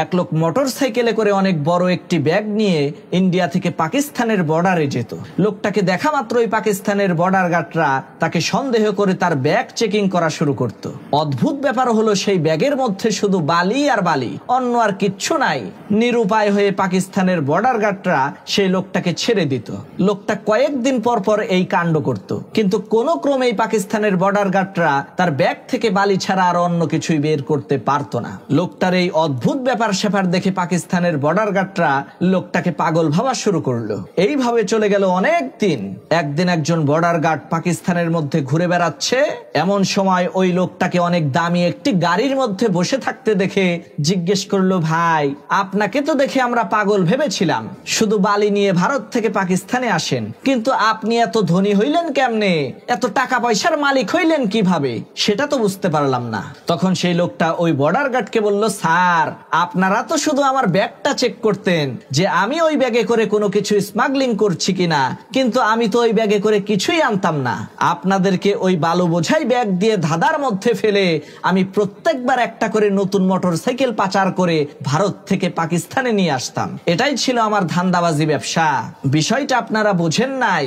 এক লোক মোটরসাইকেলে করে অনেক বড় একটি ব্যাগ নিয়ে ইন্ডিয়া থেকে পাকিস্তানের বর্ডারে যেত। লোকটাকে দেখা মাত্রই পাকিস্তানের বর্ডার গার্ডরা তাকে সন্দেহ করে তার ব্যাগ চেকিং করা শুরু করত। অদ্ভুত ব্যাপার হলো সেই ব্যাগের মধ্যে শুধু বালি আর বালি, অন্য আর কিচ্ছু নাই। নিরুপায় হয়ে পাকিস্তানের বর্ডার গার্ডরা সেই লোকটাকে ছেড়ে দিত। লোকটা কয়েকদিন পর পর এই কাণ্ড করত, কিন্তু কোনো ক্রমেই পাকিস্তানের বর্ডার গার্ডরা তার ব্যাগ থেকে বালি ছাড়া আর অন্য কিছুই বের করতে পারতো না। লোকটার এই অদ্ভুত ব্যাপার স্যাপার দেখে পাকিস্তানের বর্ডার গার্ডরা লোকটাকে পাগল ভাবা শুরু করলো। এইভাবে চলে গেল অনেক দিন। একদিন একজন বর্ডার গার্ড পাকিস্তানের মধ্যে ঘুরে বেড়াচ্ছে, এমন সময় ওই লোকটাকে অনেক দামি একটি গাড়ির মধ্যে বসে থাকতে দেখে জিজ্ঞেস করলো, ভাই আপনাকে তো দেখে আমরা পাগল ভেবেছিলাম, শুধু বালি নিয়ে ভারত থেকে পাকিস্তানে আসেন, কিন্তু আপনি এত ধনী হইলেন কেমনে, এত টাকা পয়সার মালিক হইলেন কিভাবে, সেটা তো বুঝতে পারলাম না। তখন সেই লোকটা ওই বর্ডার গার্ডকে বলল, স্যার আপনারা তো শুধু আমার ব্যাগটা চেক করতেন যে আমি ওই ব্যাগে করে কোনো কিছু স্মাগলিং করছি কিনা, কিন্তু আমি তো ওই ব্যাগে করে কিছুই আনতাম না। আপনাদেরকে ওই বালু বোঝাই ব্যাগ দিয়ে ধাঁধার মধ্যে ফেলে আমি প্রত্যেকবার একটা করে নতুন মোটরসাইকেল পাচার করে ভারত থেকে পাকিস্তানে নিয়ে আসতাম। এটাই ছিল আমার ধান্দাবাজি ব্যবসা। বিষয়টা আপনারা বোঝেন নাই।